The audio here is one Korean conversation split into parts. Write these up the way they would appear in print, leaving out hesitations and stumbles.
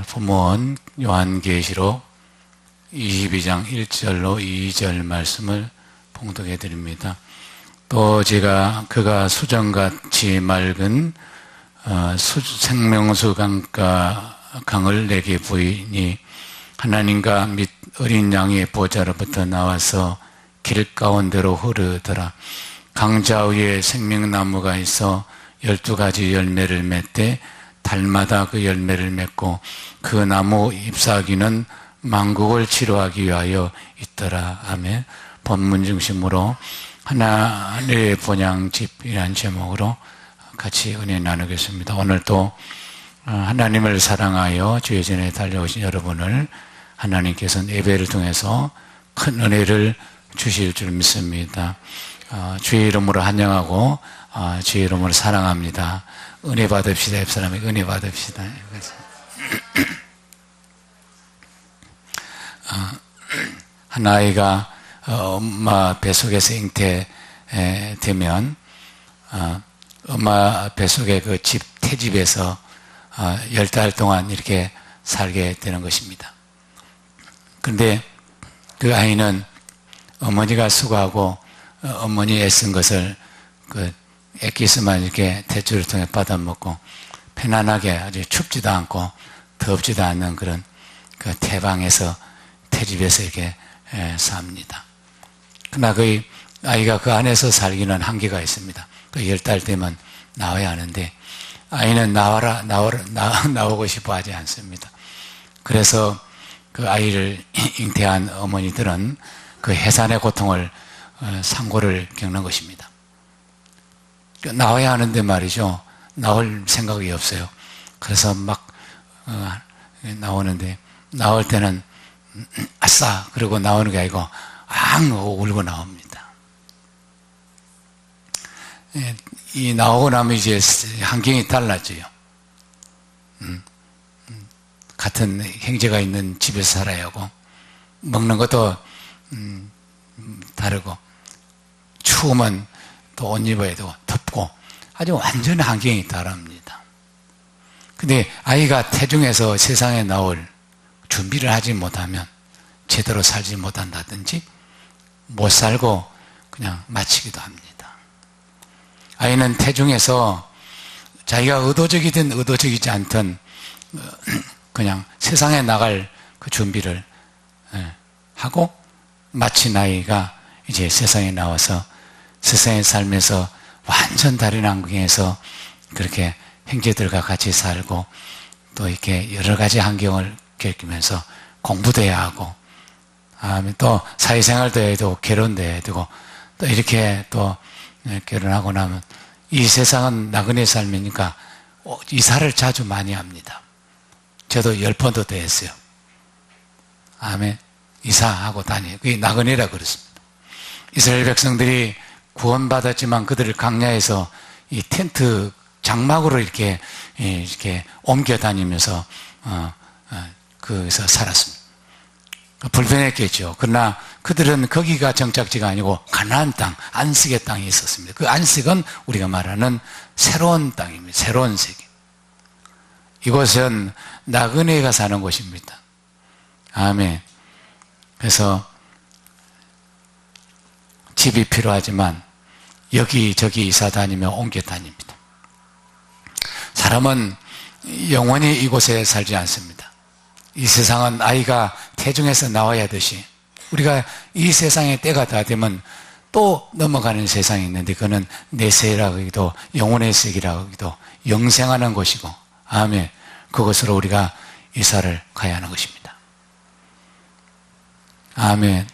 본문 요한계시록 22장 1절로 2절 말씀을 봉독해 드립니다. 또 제가 그가 수정같이 맑은 생명수 강을 내게 보이니 하나님과 및 어린 양의 보좌로부터 나와서 길 가운데로 흐르더라. 강자 위에 생명나무가 있어 12가지 열매를 맺되 달마다 그 열매를 맺고 그 나무 잎사귀는 만국을 치료하기 위하여 있더라. 아멘. 본문 중심으로 하나님의 본향집이라는 제목으로 같이 은혜 나누겠습니다. 오늘 또 하나님을 사랑하여 주의 전에 달려오신 여러분을 하나님께서는 예배를 통해서 큰 은혜를 주실 줄 믿습니다. 주의 이름으로 환영하고 주의 이름으로 사랑합니다. 은혜 받읍시다. 옆사람에게 은혜 받읍시다. 한 아이가 엄마 뱃속에서 잉태되면 엄마 뱃속의 그 태집에서 10달 동안 이렇게 살게 되는 것입니다. 그런데 그 아이는 어머니가 수고하고 어머니 애쓴 것을 그 액기스만 이렇게 대추를 통해 받아먹고 편안하게 아주 춥지도 않고 덥지도 않는 그런 그 태방에서 태집에서 이렇게 삽니다. 그러나 그 아이가 그 안에서 살기는 한계가 있습니다. 그 10달 되면 나와야 하는데 아이는 나오고 싶어 하지 않습니다. 그래서 그 아이를 잉태한 어머니들은 그 해산의 고통을 상고를 겪는 것입니다. 나와야 하는데 말이죠. 나올 생각이 없어요. 그래서 막 나오는데 나올 때는 아싸 그러고 나오는 게 아니고 앙 울고 나옵니다. 이 나오고 나면 이제 환경이 달라져요. 같은 형제가 있는 집에서 살아야 하고 먹는 것도 다르고 추우면 또 옷 입어야 되고 덥고 아주 완전 환경이 다릅니다. 근데 아이가 태중에서 세상에 나올 준비를 하지 못하면 제대로 살지 못한다든지 못 살고 그냥 마치기도 합니다. 아이는 태중에서 자기가 의도적이든 의도적이지 않든 그냥 세상에 나갈 그 준비를 하고 마친 아이가 이제 세상에 나와서 세상에 살면서 완전 다른 환경에서 그렇게 형제들과 같이 살고 또 이렇게 여러 가지 환경을 겪으면서 공부도 해야 하고 또 사회생활도 해야 되고 결혼도 해야 되고 또 이렇게 또 결혼하고 나면 이 세상은 나그네 삶이니까 이사를 자주 많이 합니다. 저도 10번도 더 했어요. 아멘. 이사하고 다니고 그게 나그네라 그렇습니다. 이스라엘 백성들이 구원받았지만 그들을 광야에서 이 텐트 장막으로 이렇게 옮겨 다니면서 거기서 살았습니다. 불편했겠죠. 그러나 그들은 거기가 정착지가 아니고 가나안 땅, 안식의 땅이 있었습니다. 그 안식은 우리가 말하는 새로운 땅입니다. 새로운 세계. 이곳은 나그네가 사는 곳입니다. 아멘. 그래서 집이 필요하지만 여기저기 이사 다니며 옮겨 다닙니다. 사람은 영원히 이곳에 살지 않습니다. 이 세상은 아이가 태중에서 나와야 하듯이 우리가 이 세상의 때가 다 되면 또 넘어가는 세상이 있는데 그거는 내세라고 하기도 영혼의 세계라고 하기도 영생하는 곳이고 아멘. 그곳으로 우리가 이사를 가야 하는 것입니다. 아멘.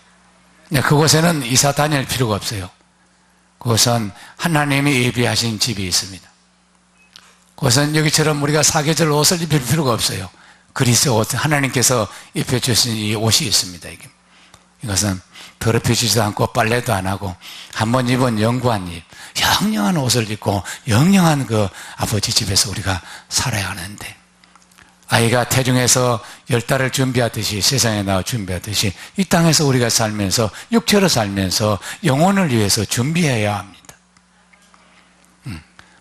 그곳에는 이사 다닐 필요가 없어요. 그것은 하나님이 예비하신 집이 있습니다. 그것은 여기처럼 우리가 사계절 옷을 입힐 필요가 없어요. 그리스도 옷, 하나님께서 입혀주신 이 옷이 있습니다. 이것은 더럽혀지지도 않고 빨래도 안 하고 한 번 입은 영구한 입, 영영한 옷을 입고 영영한 그 아버지 집에서 우리가 살아야 하는데 아이가 태중에서 10달을 준비하듯이 세상에 나와 준비하듯이 이 땅에서 우리가 살면서 육체로 살면서 영혼을 위해서 준비해야 합니다.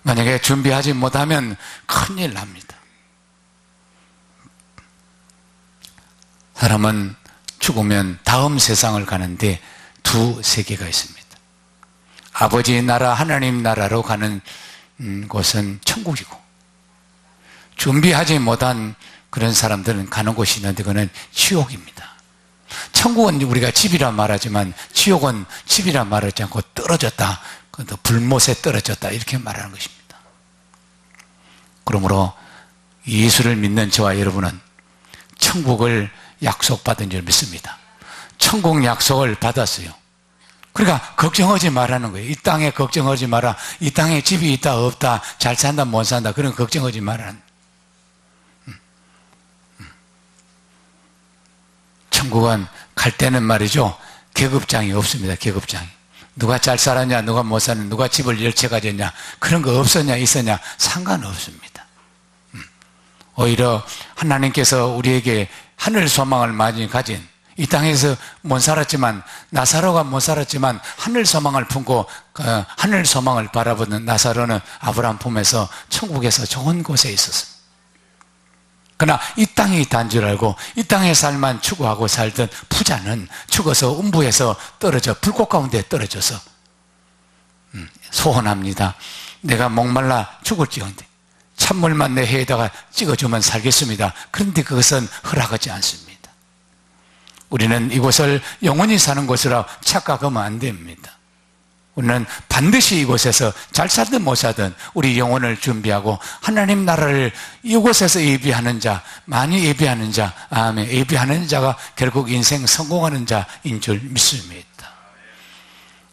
만약에 준비하지 못하면 큰일 납니다. 사람은 죽으면 다음 세상을 가는데 두 세계가 있습니다. 아버지 나라, 하나님 나라로 가는 곳은 천국이고, 준비하지 못한 그런 사람들은 가는 곳이 있는데 그거는 지옥입니다. 천국은 우리가 집이라 말하지만 지옥은 집이라 말하지 않고 떨어졌다, 불못에 떨어졌다 이렇게 말하는 것입니다. 그러므로 예수를 믿는 저와 여러분은 천국을 약속받은 줄 믿습니다. 천국 약속을 받았어요. 그러니까 걱정하지 말라는 거예요. 이 땅에 걱정하지 마라. 이 땅에 집이 있다 없다, 잘 산다 못 산다, 그런 걱정하지 말라는. 천국은 갈 때는 말이죠, 계급장이 없습니다. 계급장이. 누가 잘 살았냐, 누가 못 살았냐, 누가 집을 10채 가졌냐, 그런 거 없었냐 있었냐 상관없습니다. 오히려 하나님께서 우리에게 하늘 소망을 많이 가진, 이 땅에서 못 살았지만, 나사로가 못 살았지만 하늘 소망을 품고 하늘 소망을 바라보는 나사로는 아브라함 품에서 천국에서 좋은 곳에 있었습니다. 그러나 이 땅이 있다는 줄 알고 이 땅의 삶만 추구하고 살던 부자는 죽어서 음부에서 떨어져 불꽃 가운데 떨어져서 소원합니다. 내가 목말라 죽을지언데 찬물만 내 해에다가 찍어주면 살겠습니다. 그런데 그것은 허락하지 않습니다. 우리는 이곳을 영원히 사는 곳이라 착각하면 안 됩니다. 우리는 반드시 이곳에서 잘 살든 못 살든 우리 영혼을 준비하고 하나님 나라를 이곳에서 예비하는 자, 많이 예비하는 자, 아멘, 예비하는 자가 결국 인생 성공하는 자인 줄 믿습니다.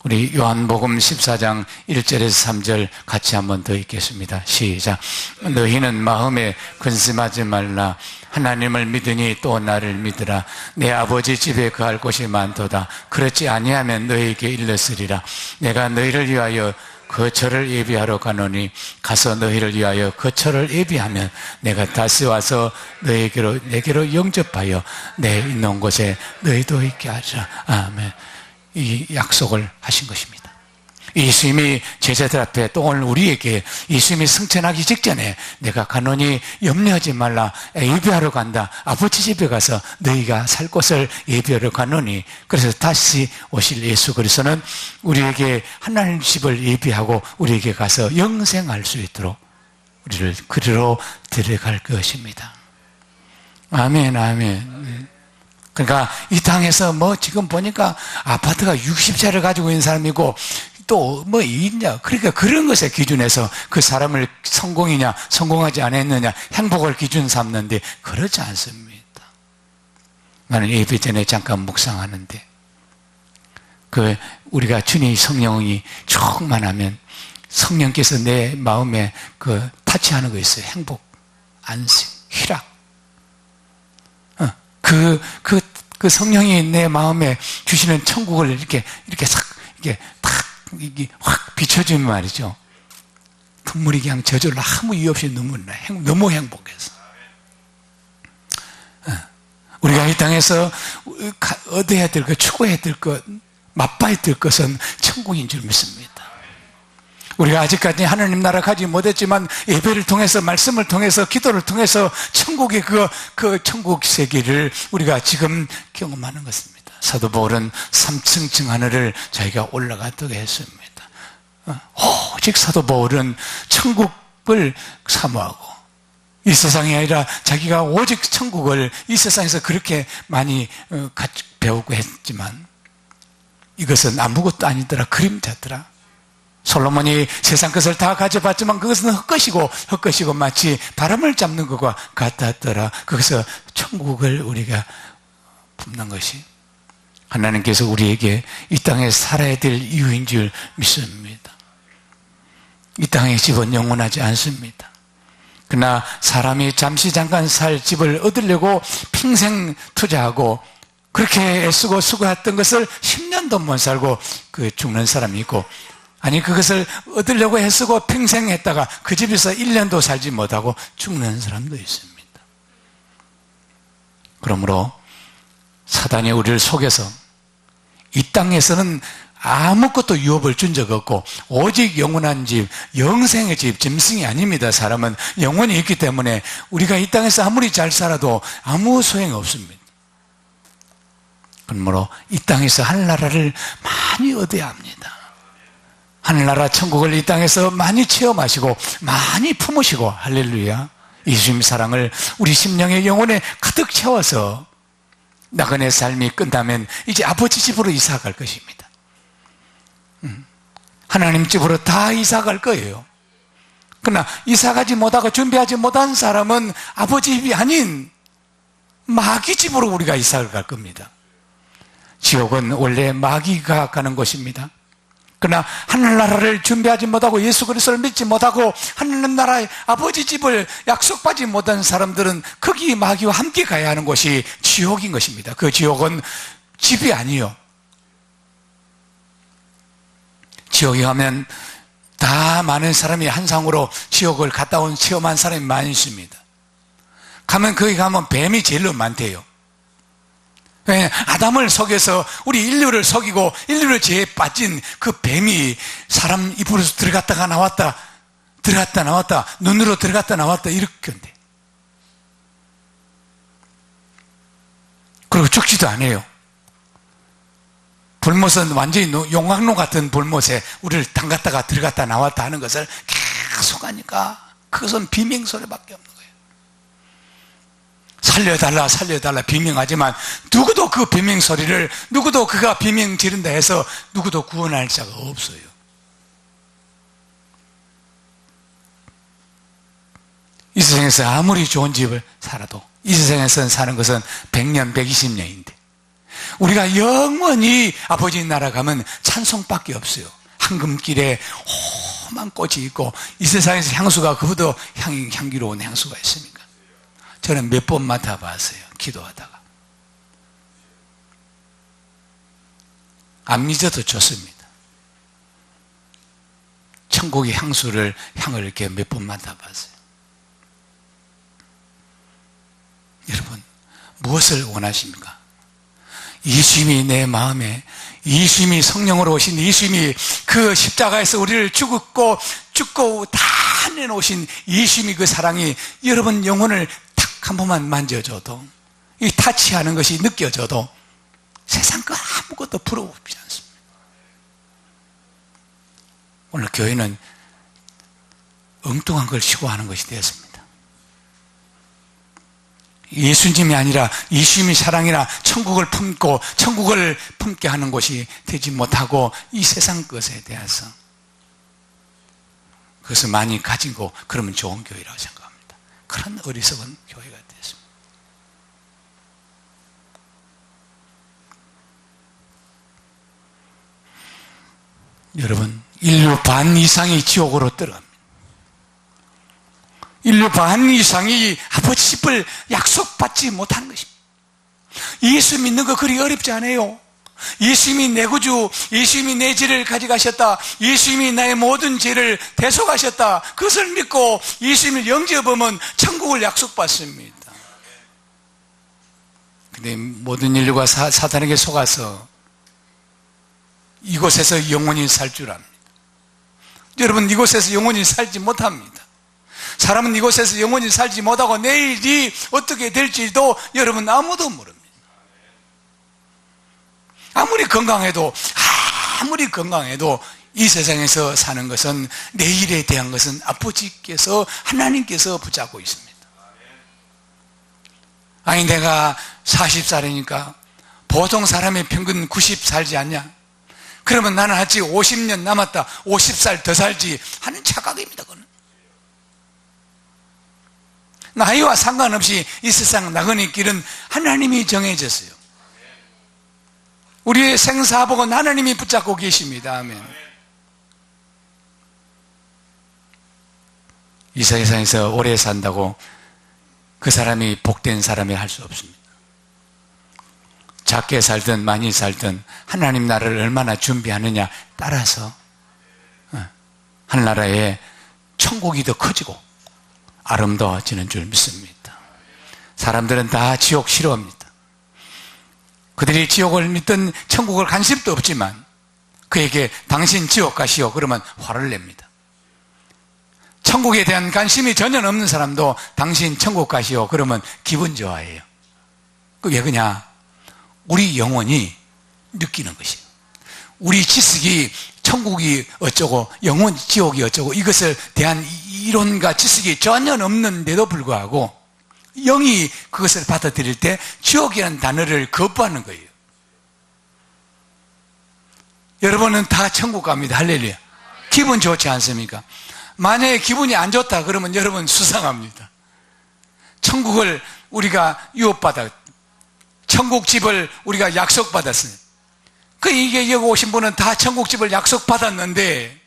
우리 요한복음 14장 1절에서 3절 같이 한번 더 읽겠습니다. 시작. 너희는 마음에 근심하지 말라. 하나님을 믿으니 또 나를 믿으라. 내 아버지 집에 거할 곳이 많도다. 그렇지 아니하면 너희에게 일렀으리라. 내가 너희를 위하여 거처를 예비하러 가노니 가서 너희를 위하여 거처를 예비하면 내가 다시 와서 내게로 영접하여 내 있는 곳에 너희도 있게 하리라. 아멘. 이 약속을 하신 것입니다. 예수님이 제자들 앞에 또 오늘 우리에게 예수님이 승천하기 직전에 내가 가노니 염려하지 말라. 예배하러 간다. 아버지 집에 가서 너희가 살 곳을 예배하러 가노니, 그래서 다시 오실 예수 그리스도는 우리에게 하나님 집을 예배하고 우리에게 가서 영생할 수 있도록 우리를 그리로 데려갈 것입니다. 아멘, 아멘. 그러니까 이 땅에서 뭐 지금 보니까 아파트가 60채를 가지고 있는 사람이고 또 뭐 있냐, 그러니까 그런 것에 기준해서 그 사람을 성공이냐 성공하지 않았느냐 행복을 기준 삼는데 그렇지 않습니다. 나는 예배 전에 잠깐 묵상하는데 우리가 주님의 성령이 충만하면 성령께서 내 마음에 타치하는 거 있어요. 행복, 안식, 희락. 그 성령이 내 마음에 주시는 천국을 이렇게 확 비춰주면 말이죠. 눈물이 그냥 저절로 아무 이유 없이 눈물이 나. 너무 행복해서. 우리가 이 땅에서 얻어야 될 것, 추구해야 될 것, 맛봐야 될 것은 천국인 줄 믿습니다. 우리가 아직까지 하나님 나라 가지 못했지만 예배를 통해서, 말씀을 통해서, 기도를 통해서 천국의 그 천국 세계를 우리가 지금 경험하는 것입니다. 사도 바울은 3층 하늘을 자기가 올라갔다고 했습니다. 오직 사도 바울은 천국을 사모하고 이 세상이 아니라 자기가 오직 천국을 이 세상에서 그렇게 많이 배우고 했지만 이것은 아무것도 아니더라. 그림자더라. 솔로몬이 세상 것을 다 가져봤지만 그것은 헛것이고 마치 바람을 잡는 것과 같았더라. 거기서 천국을 우리가 품는 것이 하나님께서 우리에게 이 땅에 살아야 될 이유인 줄 믿습니다. 이 땅의 집은 영원하지 않습니다. 그러나 사람이 잠시 잠깐 살 집을 얻으려고 평생 투자하고 그렇게 애쓰고 수고했던 것을 10년도 못 살고 죽는 사람이 있고, 아니 그것을 얻으려고 애쓰고 평생 했다가 그 집에서 1년도 살지 못하고 죽는 사람도 있습니다. 그러므로 사단이 우리를 속여서 이 땅에서는 아무것도 유업을 준 적 없고 오직 영원한 집, 영생의 집, 짐승이 아닙니다. 사람은 영원히 있기 때문에 우리가 이 땅에서 아무리 잘 살아도 아무 소용이 없습니다. 그러므로 이 땅에서 하늘나라를 많이 얻어야 합니다. 하늘나라 천국을 이 땅에서 많이 체험하시고 많이 품으시고, 할렐루야, 예수님의 사랑을 우리 심령의 영혼에 가득 채워서 나그네 삶이 끝나면 이제 아버지 집으로 이사 갈 것입니다. 하나님 집으로 다 이사 갈 거예요. 그러나 이사 가지 못하고 준비하지 못한 사람은 아버지 집이 아닌 마귀 집으로 우리가 이사를 갈 겁니다. 지옥은 원래 마귀가 가는 곳입니다. 그러나 하늘나라를 준비하지 못하고 예수 그리스도를 믿지 못하고 하늘나라의 아버지 집을 약속받지 못한 사람들은 거기 마귀와 함께 가야 하는 곳이 지옥인 것입니다. 그 지옥은 집이 아니요, 지옥에 가면 다 많은 사람이 한상으로 지옥을 갔다 온 체험한 사람이 많이 있습니다. 거기 가면 뱀이 제일 많대요. 왜? 아담을 속여서 우리 인류를 속이고 인류를 죄에 빠진 그 뱀이 사람 입으로 들어갔다가 나왔다, 들어갔다 나왔다, 눈으로 들어갔다 나왔다, 이렇게 한대. 그리고 죽지도 않아요. 불못은 완전히 용광로 같은 불못에 우리를 담갔다가 들어갔다 나왔다 하는 것을 계속 하니까 그것은 비명소리밖에 없는 거예요. 살려달라 살려달라 비명하지만 누구도 그 비명소리를, 누구도 그가 비명 지른다 해서 누구도 구원할 자가 없어요. 이 세상에서 아무리 좋은 집을 살아도 이 세상에서 사는 것은 100년 120년인데 우리가 영원히 아버지 나라 가면 찬송밖에 없어요. 황금길에 험한 꽃이 있고 이 세상에서 향수가 그보다 향기로운 향수가 있습니까? 저는 몇 번 맡아봤어요. 기도하다가. 안 믿어도 좋습니다. 천국의 향을 이렇게 몇 번 맡아봤어요. 여러분, 무엇을 원하십니까? 예수님이 내 마음에, 예수님이 성령으로 오신 예수님이 그 십자가에서 우리를 죽고 다 내놓으신 예수님이 그 사랑이 여러분 영혼을 탁 한 번만 만져줘도, 이 타치하는 것이 느껴져도 세상 거 아무것도 부러우지 않습니다. 오늘 교회는 엉뚱한 걸 시고하는 것이 되었습니다. 예수님이 아니라 예수님의 사랑이나 천국을 품고 천국을 품게 하는 것이 되지 못하고 이 세상 것에 대해서 그것을 많이 가지고 그러면 좋은 교회라고 생각합니다. 그런 어리석은 교회가 되었습니다. 여러분, 인류 반 이상이 지옥으로 들어갑니다. 인류 반 이상이 아버지 집을 약속받지 못하는 것입니다. 예수 믿는 거 그리 어렵지 않아요. 예수님이 내 구주, 예수님이 내 죄를 가져가셨다, 예수님이 나의 모든 죄를 대속하셨다, 그것을 믿고 예수님을 영접하면 천국을 약속받습니다. 근데 모든 인류가 사탄에게 속아서 이곳에서 영원히 살 줄 압니다. 여러분, 이곳에서 영원히 살지 못합니다. 사람은 이곳에서 영원히 살지 못하고 내일이 어떻게 될지도 여러분 아무도 모릅니다. 아무리 건강해도 이 세상에서 사는 것은, 내일에 대한 것은 아버지께서, 하나님께서 붙잡고 있습니다. 아니, 내가 40살이니까 보통 사람이 평균 90 살지 않냐? 그러면 나는 아직 50년 남았다, 50살 더 살지 하는 착각입니다. 그건 나이와 상관없이 이 세상 나그네 길은 하나님이 정해졌어요. 우리의 생사복은 하나님이 붙잡고 계십니다. 아멘. 이 세상에서 오래 산다고 그 사람이 복된 사람이 할 수 없습니다. 작게 살든 많이 살든 하나님 나라를 얼마나 준비하느냐 따라서 하늘나라에 천국이 더 커지고 아름다워지는 줄 믿습니다. 사람들은 다 지옥 싫어합니다. 그들이 지옥을 믿든 천국을 관심도 없지만 그에게 당신 지옥 가시오 그러면 화를 냅니다. 천국에 대한 관심이 전혀 없는 사람도 당신 천국 가시오 그러면 기분 좋아해요. 왜 그러냐? 우리 영혼이 느끼는 것이에요. 우리 지식이 천국이 어쩌고 영혼 지옥이 어쩌고 이것을 대한 이론과 지식이 전혀 없는데도 불구하고 영이 그것을 받아들일 때 지옥이라는 단어를 거부하는 거예요. 여러분은 다 천국 갑니다. 할렐루야. 기분 좋지 않습니까? 만약에 기분이 안 좋다 그러면 여러분 수상합니다. 천국을 우리가 유업받아, 천국집을 우리가 약속받았어요. 이게 여기 오신 분은 다 천국집을 약속받았는데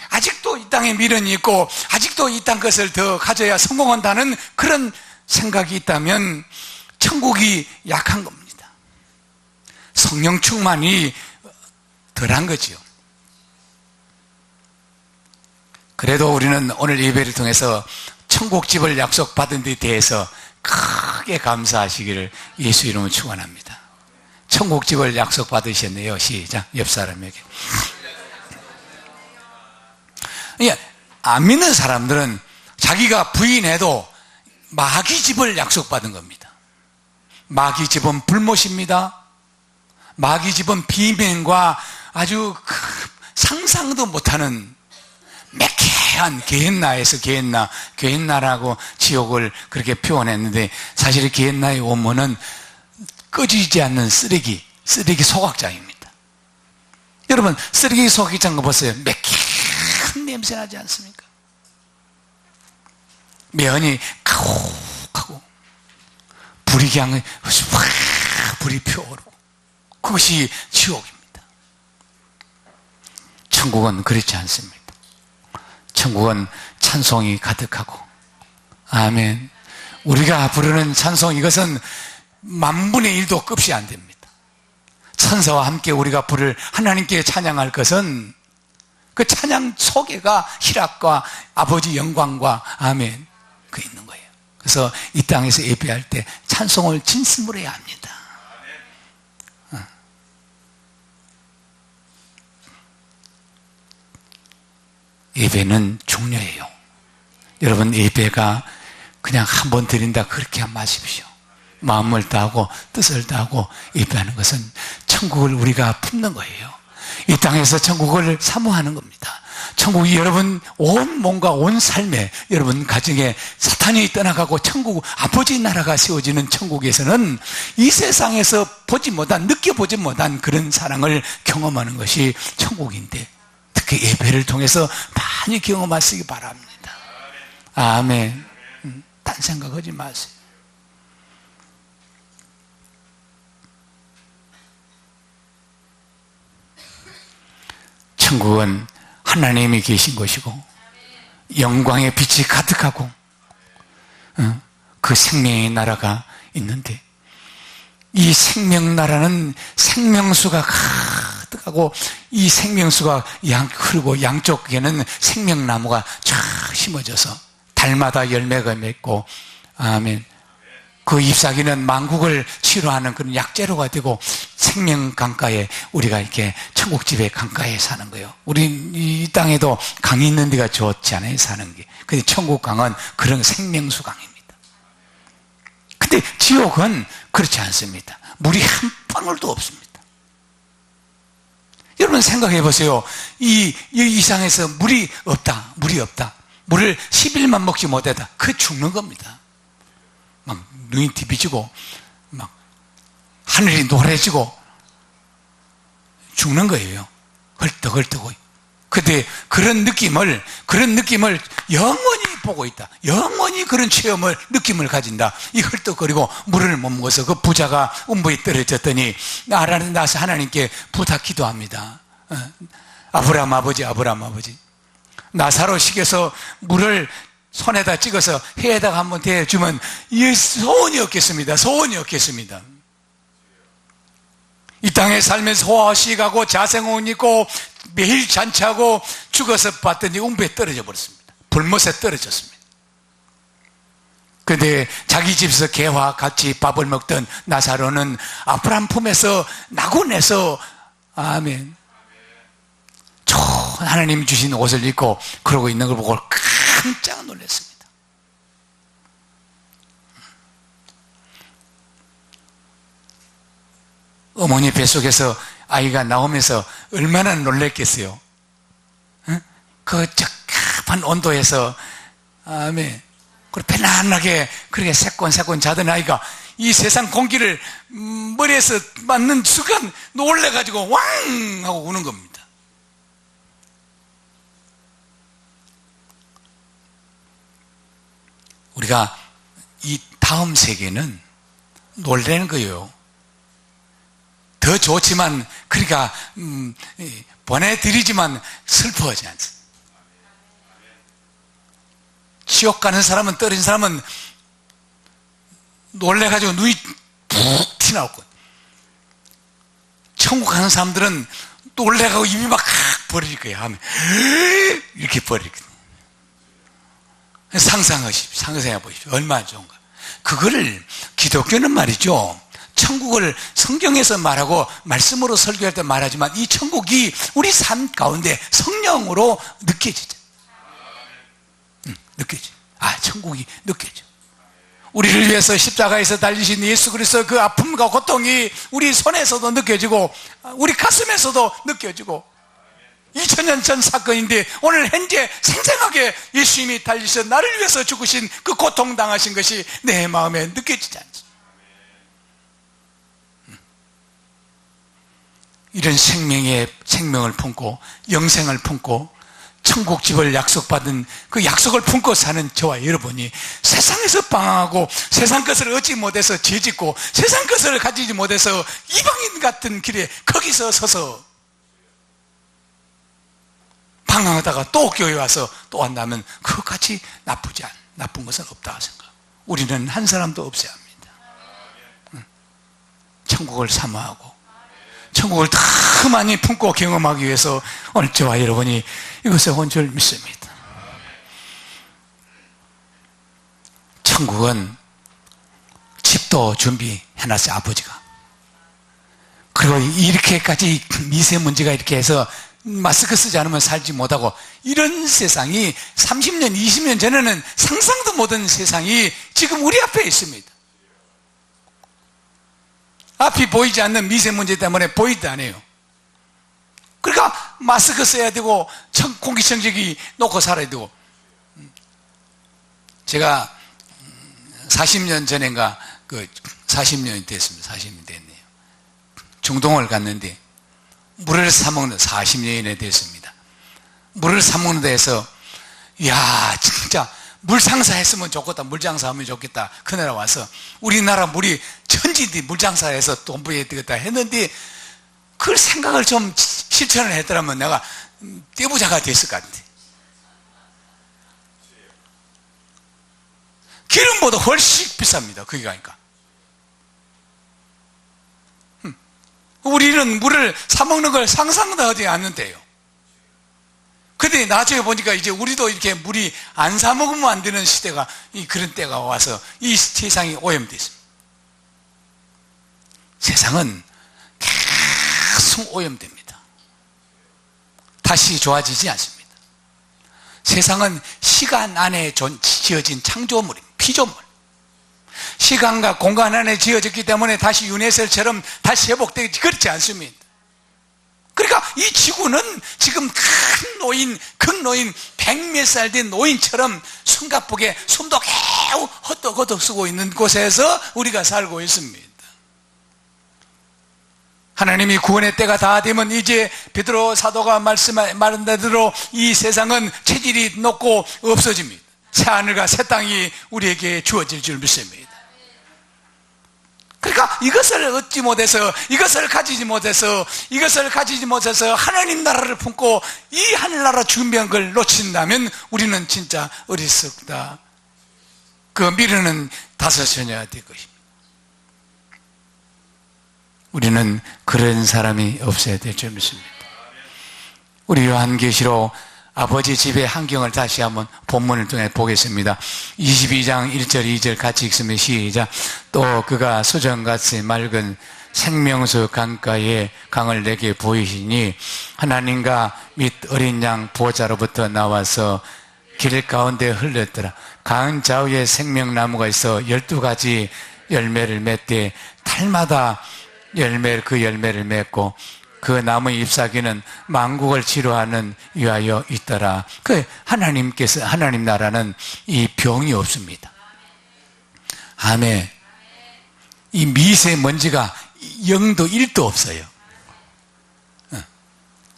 아직도 이 땅에 미련이 있고 아직도 이 땅 것을 더 가져야 성공한다는 그런 생각이 있다면 천국이 약한 겁니다. 성령 충만이 덜한 거지요. 그래도 우리는 오늘 예배를 통해서 천국집을 약속받은 데 대해서 크게 감사하시기를 예수 이름으로 축원합니다. 천국집을 약속받으셨네요. 시작. 옆 사람에게. 안 믿는 사람들은 자기가 부인해도 마귀 집을 약속받은 겁니다. 마귀 집은 불못입니다. 마귀 집은 비명과 아주 상상도 못하는 매캐한 게헨나에서 게헨나라고 지옥을 그렇게 표현했는데 사실 게헨나의 원문은 꺼지지 않는 쓰레기 소각장입니다. 여러분 쓰레기 소각장 거 보세요. 매캐한 냄새 나지 않습니까? 매연이 가혹하고 불이 그냥 불이 피어오르고 그것이 지옥입니다. 천국은 그렇지 않습니다. 천국은 찬송이 가득하고 아멘. 우리가 부르는 찬송 이것은 만분의 1도 급이 안 됩니다. 천사와 함께 우리가 부를 하나님께 찬양할 것은 그 찬양 속에가 희락과 아버지 영광과 아멘 그 있는 거예요. 그래서 이 땅에서 예배할 때 찬송을 진심으로 해야 합니다. 예배는 중요해요. 여러분 예배가 그냥 한 번 드린다 그렇게 하지 마십시오. 마음을 다하고 뜻을 다하고 예배하는 것은 천국을 우리가 품는 거예요. 이 땅에서 천국을 사모하는 겁니다. 천국이 여러분 온 몸과 온 삶에 여러분 가정에 사탄이 떠나가고 천국 아버지 나라가 세워지는 천국에서는 이 세상에서 보지 못한 느껴보지 못한 그런 사랑을 경험하는 것이 천국인데 특히 예배를 통해서 많이 경험하시기 바랍니다. 아멘. 딴 생각하지 마세요. 천국은 하나님이 계신 것이고 영광의 빛이 가득하고 그 생명의 나라가 있는데 이 생명나라는 생명수가 가득하고 이 생명수가 흐르고 양쪽에는 생명나무가 쫙 심어져서 달마다 열매가 맺고 아멘. 그 잎사귀는 만국을 치료하는 그런 약재로가 되고 생명 강가에 우리가 이렇게 천국집의 강가에 사는 거예요. 우리 이 땅에도 강이 있는 데가 좋지 않아요, 사는 게. 근데 천국 강은 그런 생명수 강입니다. 근데 지옥은 그렇지 않습니다. 물이 한 방울도 없습니다. 여러분 생각해 보세요. 이 이상에서 물이 없다. 물을 10일만 먹지 못하다. 그 죽는 겁니다. 막 눈이 뒤비지고 막 하늘이 노래지고 죽는 거예요. 헐떡헐떡. 근데 그런 느낌을 영원히 보고 있다. 영원히 그런 체험을 느낌을 가진다. 이 헐떡거리고 물을 못 먹어서 그 부자가 음부에 떨어졌더니 나서 하나님께 부탁 기도합니다. 아브라함 아버지 나사로 식에서 물을 손에다 찍어서 해에다가 한번 대주면 이 소원이 없겠습니다. 이 땅에 살면서 호화시가고 자생혼 있고 매일 잔치하고 죽어서 봤더니 음부에 떨어져 버렸습니다. 불못에 떨어졌습니다. 그런데 자기 집에서 개와 같이 밥을 먹던 나사로는 아브라함 품에서 나고내서 아멘 좋은 하나님이 주신 옷을 입고 그러고 있는 걸 보고 깜짝 놀랐습니다. 어머니 뱃속에서 아이가 나오면서 얼마나 놀랬겠어요. 그 적합한 온도에서, 아멘. 그리고 편안하게 그렇게 새곤새곤 자던 아이가 이 세상 공기를 머리에서 맞는 순간 놀래가지고 왕! 하고 우는 겁니다. 우리가 이 다음 세계는 놀라는 거예요. 더 좋지만, 그러니까 보내드리지만 슬퍼하지 않습니다. 지옥 가는 사람은, 떨어진 사람은 놀래가지고 눈이 푹 튀나올 거예요. 천국 가는 사람들은 놀래가지고 입이 막 벌어질 거예요. 하면 이렇게 벌어질 거예요. 상상해 보십시오. 얼마나 좋은가. 그거를 기독교는 말이죠, 천국을 성경에서 말하고 말씀으로 설교할 때 말하지만 이 천국이 우리 삶 가운데 성령으로 느껴지죠. 느껴져. 천국이 느껴져. 우리를 위해서 십자가에서 달리신 예수 그리스도의 그 아픔과 고통이 우리 손에서도 느껴지고 우리 가슴에서도 느껴지고 2000년 전 사건인데 오늘 현재 생생하게 예수님이 달리셔 나를 위해서 죽으신 그 고통당하신 것이 내 마음에 느껴지지 않지. 이런 생명을 품고 영생을 품고 천국집을 약속받은 그 약속을 품고 사는 저와 여러분이 세상에서 방황하고 세상 것을 얻지 못해서 죄짓고 세상 것을 가지지 못해서 이방인 같은 길에 거기서 서서 방황하다가 또 교회 와서 또 한다면 그것같이 나쁜 것은 없다 생각. 우리는 한 사람도 없어야 합니다. 천국을 사모하고 천국을 더 많이 품고 경험하기 위해서 오늘 저와 여러분이 이것에 온 줄 믿습니다. 천국은 집도 준비해놨어요, 아버지가. 그리고 이렇게까지 미세먼지가 이렇게 해서 마스크 쓰지 않으면 살지 못하고 이런 세상이 30년, 20년 전에는 상상도 못한 세상이 지금 우리 앞에 있습니다. 앞이 보이지 않는 미세먼지 때문에 보이지도 않아요. 그러니까 마스크 써야 되고 공기청정기 놓고 살아야 되고. 제가 40년 전인가 40년이 됐습니다. 40년이 됐네요. 중동을 갔는데 물을 사먹는 40년이 됐습니다. 물을 사먹는 데에서 이야 진짜 물장사 했으면 좋겠다, 물장사 하면 좋겠다, 그 나라 와서 우리나라 물이 천지인데 물장사해서 돈 벌어야 되겠다 했는데 그 생각을 좀 실천을 했더라면 내가 떼부자가 됐을 것 같아. 기름보다 훨씬 비쌉니다. 거기 가니까. 우리는 물을 사먹는 걸 상상도 하지 않는데요. 근데 나중에 보니까 이제 우리도 이렇게 물이 안 사먹으면 안 되는 시대가, 그런 때가 와서 이 세상이 오염됐습니다. 세상은 계속 오염됩니다. 다시 좋아지지 않습니다. 세상은 시간 안에 지어진 창조물입니다. 피조물. 시간과 공간 안에 지어졌기 때문에 다시 유네셀처럼 다시 회복되지 그렇지 않습니다. 그러니까 이 지구는 지금 큰 노인, 극노인, 100몇 살 된 노인처럼 숨가쁘게 숨도 개우 헛떡헛떡 쓰고 있는 곳에서 우리가 살고 있습니다. 하나님이 구원의 때가 다 되면 이제 베드로 사도가 말한 대로 이 세상은 체질이 높고 없어집니다. 새 하늘과 새 땅이 우리에게 주어질 줄 믿습니다. 그러니까 이것을 얻지 못해서, 이것을 가지지 못해서 하나님 나라를 품고 이 하늘나라 준비한 걸 놓친다면 우리는 진짜 어리석다. 그 미래는 다섯이어야 될 것입니다. 우리는 그런 사람이 없어야 될 줄 믿습니다. 우리 요한계시록 아버지 집의 환경을 다시 한번 본문을 통해 보겠습니다. 22장 1절 2절 같이 읽으면 시작. 또 그가 수정같이 맑은 생명수 강가에 강을 내게 보이시니 하나님과 및 어린 양 보좌로부터 나와서 길 가운데 흘렀더라. 강 좌우에 생명나무가 있어 12가지 열매를 맺되 달마다 그 열매를 맺고 그 나무의 잎사귀는 만국을 치료하는 위하여 있더라. 그 하나님 나라는 이 병이 없습니다. 아멘. 이 미세먼지가 0도 1도 없어요.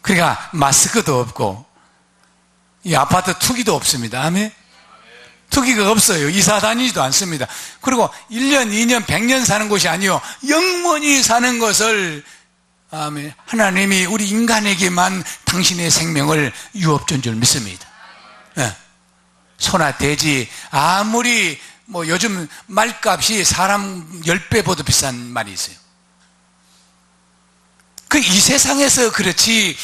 그러니까 마스크도 없고 이 아파트 투기도 없습니다. 아멘. 투기가 없어요. 이사 다니지도 않습니다. 그리고 1년, 2년, 100년 사는 곳이 아니요 영원히 사는 것을 아멘. 하나님이 우리 인간에게만 당신의 생명을 유업준 줄 믿습니다. 소나 돼지 아무리 요즘 말값이 사람 10배보다 비싼 말이 있어요. 이 세상에서 그렇지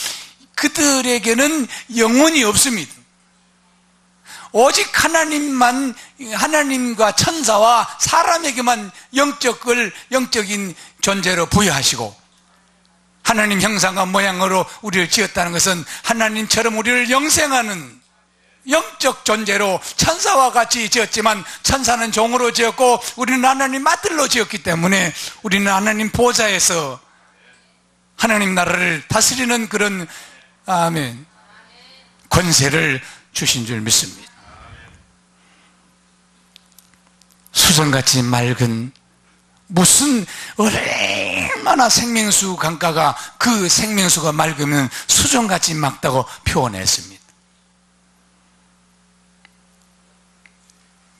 그들에게는 영혼이 없습니다. 오직 하나님과 천사와 사람에게만 영적인 존재로 부여하시고 하나님 형상과 모양으로 우리를 지었다는 것은 하나님처럼 우리를 영생하는 영적 존재로 천사와 같이 지었지만 천사는 종으로 지었고 우리는 하나님 아들로 지었기 때문에 우리는 하나님 보좌에서 하나님 나라를 다스리는 그런 아멘 권세를 주신 줄 믿습니다. 수정같이 맑은 무슨 얼마나 생명수 강가가 그 생명수가 맑으면 수정같이 맑다고 표현했습니다.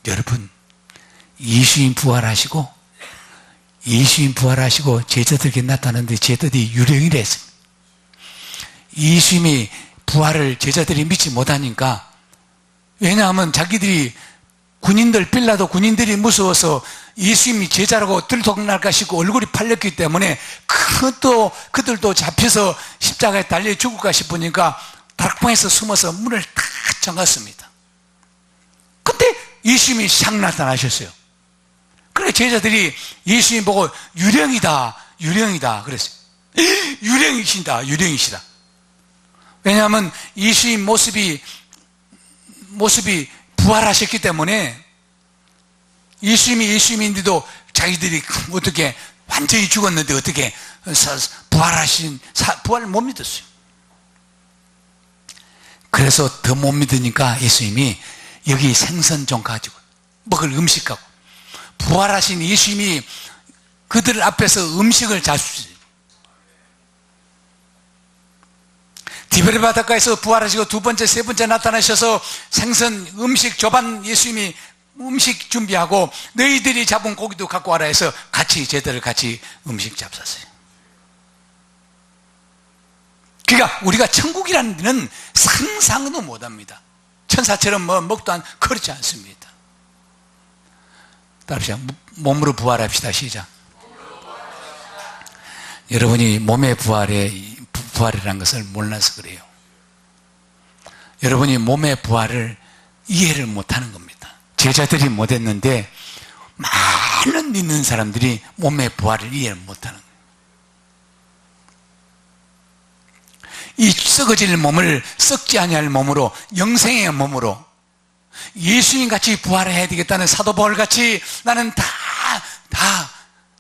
여러분 예수님 부활하시고 제자들에게 나타났는데 제자들이 유령이라 했습니다. 예수님이 부활을 제자들이 믿지 못하니까 왜냐하면 자기들이 빌라도 군인들이 무서워서 예수님이 제자라고 들통날까 싶고 얼굴이 팔렸기 때문에 그들도 잡혀서 십자가에 달려 죽을까 싶으니까 다락방에서 숨어서 문을 탁 잠갔습니다. 근데 예수님이 샥 나타나셨어요. 그래 제자들이 예수님 보고 유령이다 그랬어요. 유령이시다. 왜냐하면 예수님 모습이 부활하셨기 때문에 예수님인데도 자기들이 어떻게 완전히 죽었는데 어떻게 부활을 못 믿었어요. 그래서 더 못 믿으니까 예수님이 여기 생선 좀 가지고 먹을 음식 갖고 부활하신 예수님이 그들 앞에서 음식을 잡수셨어요. 디베르 바닷가에서 부활하시고 두 번째, 세 번째 나타나셔서 생선 음식 조반 예수님이 음식 준비하고 너희들이 잡은 고기도 갖고 와라 해서 제자들 같이 음식 잡쌌어요. 그러니까 우리가 천국이라는 데는 상상도 못합니다. 천사처럼 먹도 그렇지 않습니다. 따라합시다. 몸으로 부활합시다. 시작. 여러분이 몸의 부활이라는 것을 몰라서 그래요. 여러분이 몸의 부활을 이해를 못하는 겁니다. 제자들이 못했는데 많은 믿는 사람들이 몸의 부활을 이해를 못하는 거예요. 이 썩어질 몸을 썩지 아니할 몸으로 영생의 몸으로 예수님 같이 부활해야 되겠다는 사도 바울 같이 나는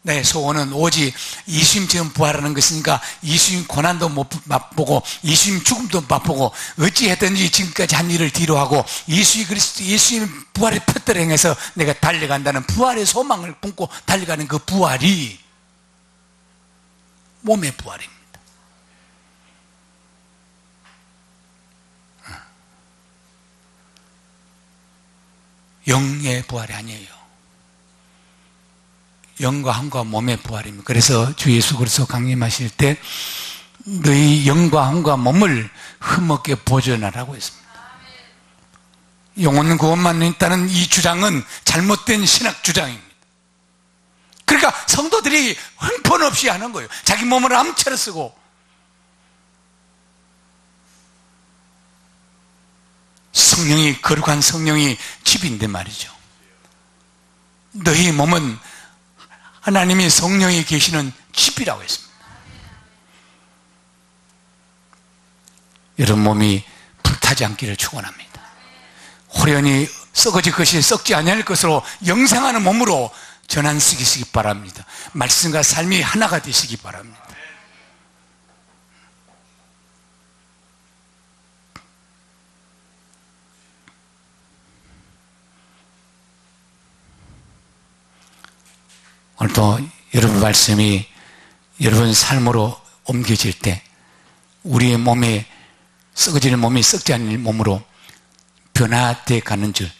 내 소원은 오직 예수님처럼 부활하는 것이니까 예수님 고난도 맛보고 예수님 죽음도 맛보고 어찌했든지 지금까지 한 일을 뒤로하고 예수님 부활의 표대를 행해서 내가 달려간다는 부활의 소망을 품고 달려가는 그 부활이 몸의 부활입니다. 영의 부활이 아니에요. 영과 한과 몸의 부활입니다. 그래서 주 예수 그리스도 강림하실 때 너희 영과 한과 몸을 흠없게 보존하라고 했습니다. 영혼 구원만 있다는 이 주장은 잘못된 신학 주장입니다. 그러니까 성도들이 형편없이 하는 거예요. 자기 몸을 암체로 쓰고 거룩한 성령이 집인데 말이죠. 너희 몸은 하나님이 성령이 계시는 집이라고 했습니다. 여러분 몸이 불타지 않기를 축원합니다. 호련히 썩어질 것이 썩지 아니할 것으로 영생하는 몸으로 전환시키시기 바랍니다. 말씀과 삶이 하나가 되시기 바랍니다. 오늘도 여러분 말씀이 여러분 삶으로 옮겨질 때 우리의 몸에 썩어지는 몸이 썩지 않는 몸으로 변화되어 가는 줄,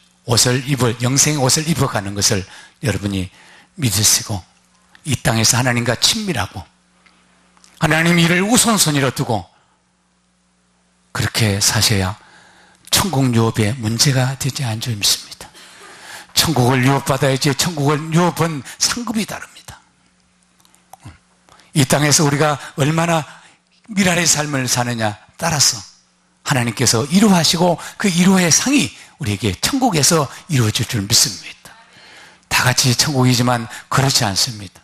영생의 옷을 입어가는 것을 여러분이 믿으시고 이 땅에서 하나님과 친밀하고 하나님 일을 우선순위로 두고 그렇게 사셔야 천국 유업에 문제가 되지 않은 줄 믿습니다. 천국을 유업받아야지 천국을 유업은 상급이 다릅니다. 이 땅에서 우리가 얼마나 미랄의 삶을 사느냐 따라서 하나님께서 이루하시고 그 이루의 상이 우리에게 천국에서 이루어질 줄 믿습니다. 다 같이 천국이지만 그렇지 않습니다.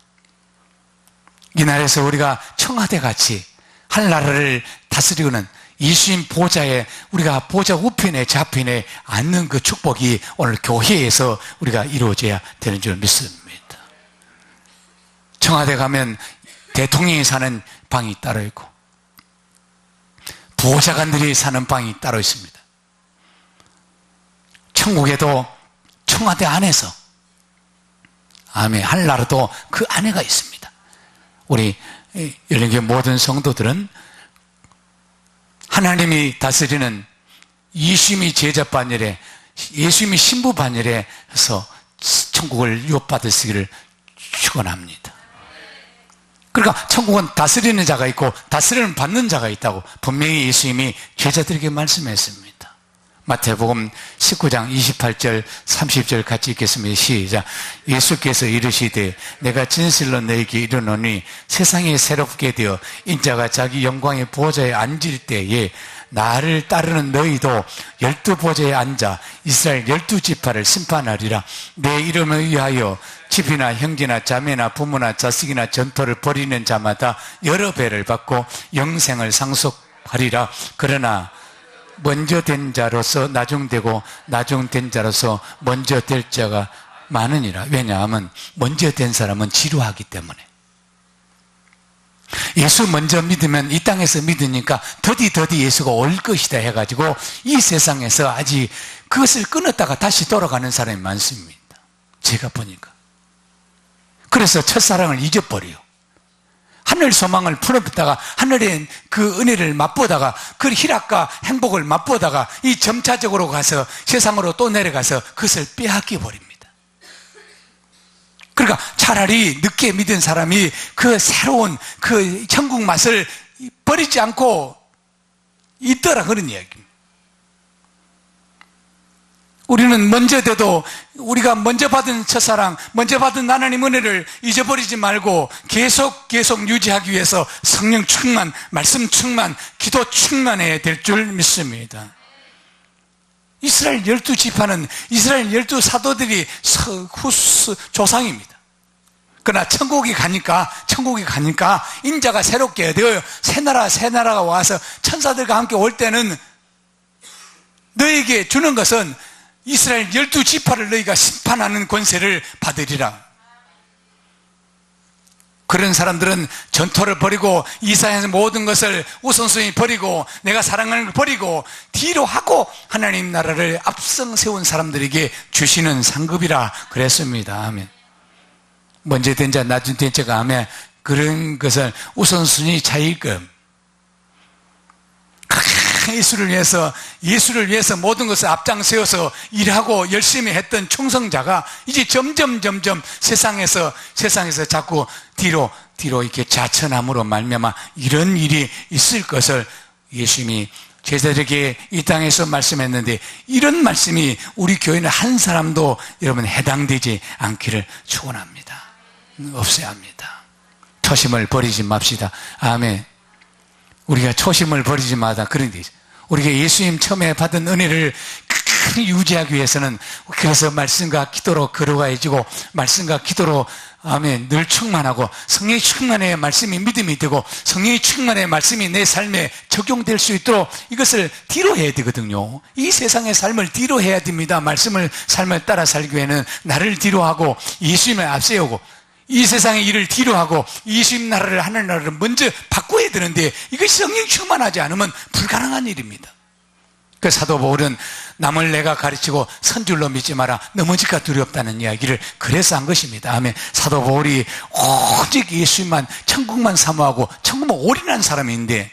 이 나라에서 우리가 청와대같이 하늘나라를 다스리는 예수님 보좌에 우리가 보좌 우편에 좌편에 앉는 그 축복이 오늘 교회에서 우리가 이루어져야 되는 줄 믿습니다. 청와대 가면 대통령이 사는 방이 따로 있고 보좌관들이 사는 방이 따로 있습니다. 천국에도 청와대 안에서 아멘 하늘나라도 그 안에가 있습니다. 우리 열린교회 모든 성도들은 하나님이 다스리는 예수님이 제자 반열에 예수님이 신부 반열에 해서 천국을 유업받으시기를 축원합니다. 그러니까 천국은 다스리는 자가 있고 다스리는 받는 자가 있다고 분명히 예수님이 제자들에게 말씀했습니다. 마태복음 19장 28절 30절 같이 읽겠습니다. 시작. 예수께서 이르시되 내가 진실로 너희에게 이르노니 세상이 새롭게 되어 인자가 자기 영광의 보좌에 앉을 때에 나를 따르는 너희도 12보좌에 앉아 이스라엘 12지파를 심판하리라. 내 이름을 위하여 집이나 형제나 자매나 부모나 자식이나 전토를 벌이는 자마다 여러 배를 받고 영생을 상속하리라. 그러나 먼저 된 자로서 나중되고 나중된 자로서 먼저 될 자가 많으니라. 왜냐하면 먼저 된 사람은 지루하기 때문에. 예수 먼저 믿으면 이 땅에서 믿으니까 더디 예수가 올 것이다 해가지고 이 세상에서 아직 그것을 끊었다가 다시 돌아가는 사람이 많습니다. 제가 보니까. 그래서 첫사랑을 잊어버려요. 하늘 소망을 풀어보다가 하늘의 그 은혜를 맛보다가 그 희락과 행복을 맛보다가 이 점차적으로 가서 세상으로 또 내려가서 그것을 빼앗겨 버립니다. 그러니까 차라리 늦게 믿은 사람이 그 새로운 그 천국 맛을 버리지 않고 있더라 그런 이야기입니다. 우리는 먼저 돼도 우리가 먼저 받은 첫사랑, 먼저 받은 하나님 은혜를 잊어버리지 말고 계속 유지하기 위해서 성령 충만, 말씀 충만, 기도 충만해야 될 줄 믿습니다. 이스라엘 12지파는 이스라엘 12사도들이 조상입니다. 그러나 천국이 가니까 인자가 새롭게 되어요. 새 나라가 와서 천사들과 함께 올 때는 너에게 주는 것은 이스라엘 12지파를 너희가 심판하는 권세를 받으리라. 그런 사람들은 전토를 버리고 이 세상에서 모든 것을 우선순위 버리고 내가 사랑하는 걸 버리고 뒤로 하고 하나님 나라를 앞서 세운 사람들에게 주시는 상급이라 그랬습니다. 아멘. 먼저 된 자, 나중 된 자가 하면 그런 것을 우선순위 차이금. 예수를 위해서 모든 것을 앞장세워서 일하고 열심히 했던 충성자가 이제 점점 세상에서 자꾸 뒤로 이렇게 자천함으로 말미암아 이런 일이 있을 것을 예수님이 제자들에게 이 땅에서 말씀했는데 이런 말씀이 우리 교회는 한 사람도 여러분 해당되지 않기를 축원합니다. 없어야 합니다. 초심을 버리지 맙시다. 아멘. 우리가 초심을 버리지 마다 그런 데 있어요. 우리가 예수님 처음에 받은 은혜를 유지하기 위해서는 그래서 말씀과 기도로 걸어가야지고 말씀과 기도로 아멘 늘 충만하고 성령이 충만해야 말씀이 믿음이 되고 성령이 충만해야 말씀이 내 삶에 적용될 수 있도록 이것을 뒤로 해야 되거든요. 이 세상의 삶을 뒤로 해야 됩니다. 삶을 따라 살기 위해는 나를 뒤로 하고 예수님을 앞세우고 이 세상의 일을 뒤로 하고 예수님 나라를, 하늘 나라를 먼저 바꿔야 되는데 이것이 성령 충만하지 않으면 불가능한 일입니다. 그 사도 바울은 남을 내가 가르치고 선줄로 믿지 마라, 넘어질까 두렵다는 이야기를 그래서 한 것입니다. 아멘. 사도 바울이 오직 예수님만, 천국만 사모하고 천국만 올인한 사람인데,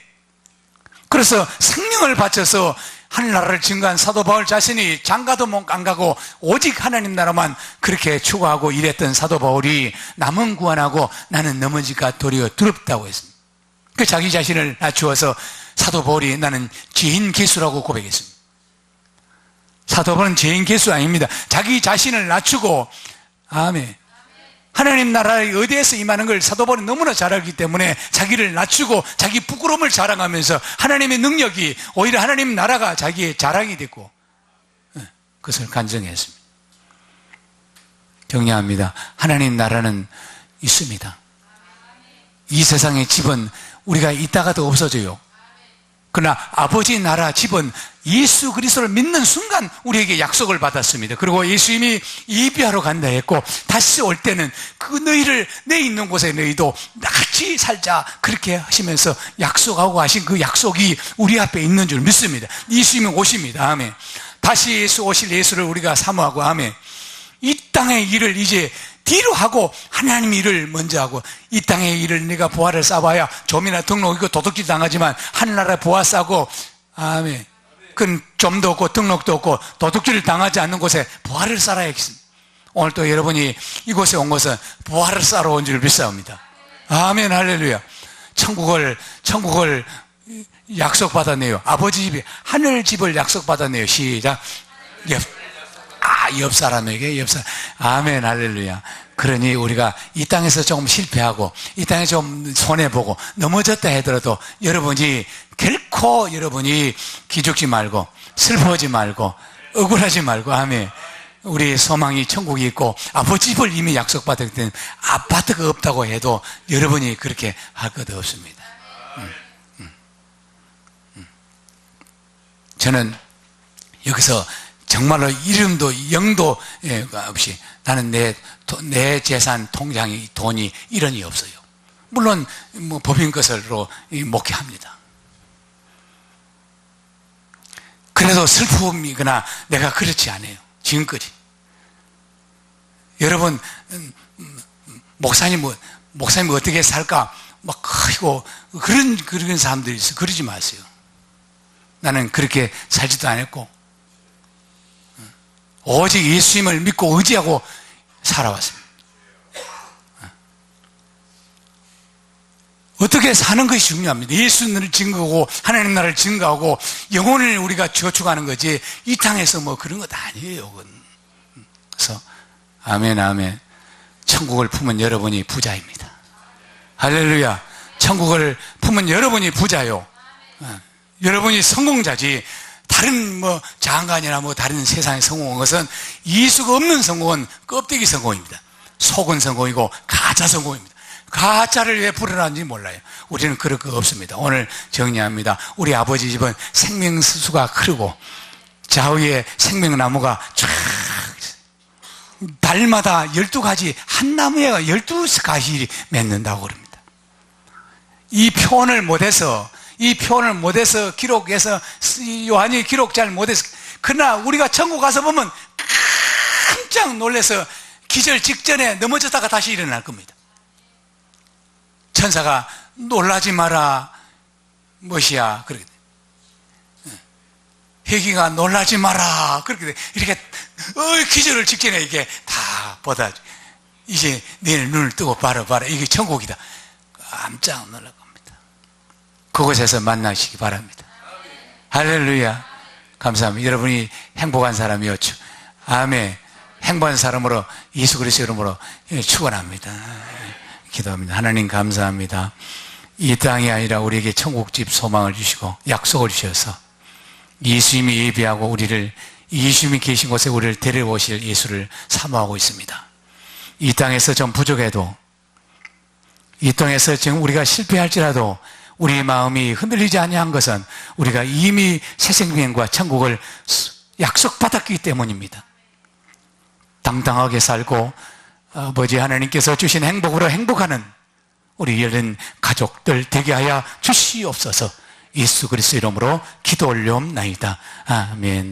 그래서 생명을 바쳐서 하늘나라를 증거한 사도 바울 자신이 장가도 안 가고 오직 하나님 나라만 그렇게 추구하고 일했던 사도 바울이 남은 구원하고 나는 넘어질까 도리어 두렵다고 했습니다. 그 자기 자신을 낮추어서 사도 바울이 나는 죄인 개수라고 고백했습니다. 사도 바울은 죄인 개수 아닙니다. 자기 자신을 낮추고, 아멘. 하나님 나라의 의대에서 임하는 걸 사도 바울은 너무나 잘 알기 때문에 자기를 낮추고 자기 부끄러움을 자랑하면서 하나님의 능력이, 오히려 하나님 나라가 자기의 자랑이 됐고, 그것을 간증했습니다. 격려합니다. 하나님 나라는 있습니다. 이 세상의 집은 우리가 있다가도 없어져요. 그러나 아버지 나라 집은 예수 그리스도를 믿는 순간 우리에게 약속을 받았습니다. 그리고 예수님이 예비하러 간다 했고, 다시 올 때는 그 너희를, 내 있는 곳에 너희도 같이 살자, 그렇게 하시면서 약속하고 하신 그 약속이 우리 앞에 있는 줄 믿습니다. 예수님이 오십니다. 아멘. 다시 예수 오실 예수를 우리가 사모하고, 아멘. 이 땅의 일을 이제 뒤로 하고 하나님 일을 먼저 하고, 이 땅의 일을 내가 보화를 쌓아봐야 좀이나 등록이고 도둑질 당하지만 하늘나라에 보화 싸고, 아멘. 그건 좀도 없고 등록도 없고 도둑질을 당하지 않는 곳에 보화를 쌓아야겠습니다. 오늘 또 여러분이 이곳에 온 것은 보화를 쌓으러 온 줄 믿사옵니다. 아멘. 할렐루야. 천국을 약속받았네요. 아버지 집이 하늘 집을 약속받았네요. 시작. 옆 사람에게, 옆 사람. 아멘. 할렐루야. 그러니 우리가 이 땅에서 조금 실패하고 이 땅에 좀 손해보고 넘어졌다 하더라도 여러분이 결코 여러분이 기죽지 말고 슬퍼하지 말고 억울하지 말고, 아멘. 우리 소망이 천국이 있고 아버지 집을 이미 약속받을 때는 아파트가 없다고 해도 여러분이 그렇게 할 것도 없습니다. 저는 여기서 정말로 이름도 영도 없이 나는 내 재산, 통장이, 돈이, 이런이 없어요. 물론 뭐 법인 것으로 목회합니다. 그래도 슬픔이거나 내가 그렇지 않아요. 지금까지. 여러분, 목사님 어떻게 살까? 막, 아이고, 그런 사람들이 있어. 그러지 마세요. 나는 그렇게 살지도 않았고, 오직 예수님을 믿고 의지하고 살아왔습니다. 어떻게 사는 것이 중요합니다. 예수님을 증거하고 하나님 나라를 증거하고 영혼을 우리가 저축하는 거지 이 땅에서 뭐 그런 것 아니에요. 그건. 그래서 아멘, 아멘. 천국을 품은 여러분이 부자입니다. 할렐루야. 천국을 품은 여러분이 부자요. 여러분이 성공자지. 다른 장관이나 다른 세상의 성공한 것은 예수가 없는 성공은 껍데기 성공입니다. 속은 성공이고 가짜 성공입니다. 가짜를 왜 부르는지 몰라요. 우리는 그럴 거 없습니다. 오늘 정리합니다. 우리 아버지 집은 생명수수가 흐르고 좌우에 생명나무가 쫙 달마다 12가지 한 나무에 12가지 맺는다고 그럽니다. 이 표현을 못해서 기록해서 요한이 기록 잘 못해서, 그러나 우리가 천국 가서 보면 깜짝 놀라서 기절 직전에 넘어졌다가 다시 일어날 겁니다. 천사가 놀라지 마라 무엇이야 그렇게 회개가 놀라지 마라 그렇게 이렇게 기절을 직전에 이게 다 보다 이제 내 눈을 뜨고 봐라 이게 천국이다. 깜짝 놀랄 겁니다. 그곳에서 만나시기 바랍니다. 할렐루야. 감사합니다. 여러분이 행복한 사람이었죠. 아멘. 행복한 사람으로 예수 그리스도 이름으로 축원합니다. 기도합니다. 하나님 감사합니다. 이 땅이 아니라 우리에게 천국집 소망을 주시고 약속을 주셔서 예수님이 예비하고 우리를 예수님이 계신 곳에 우리를 데려오실 예수를 사모하고 있습니다. 이 땅에서 좀 부족해도, 이 땅에서 지금 우리가 실패할지라도 우리의 마음이 흔들리지 아니한 것은 우리가 이미 새 생명과 천국을 약속받았기 때문입니다. 당당하게 살고 아버지 하나님께서 주신 행복으로 행복하는 우리 열린 가족들 되게 하여 주시옵소서. 예수 그리스도 이름으로 기도 올려옵나이다. 아멘.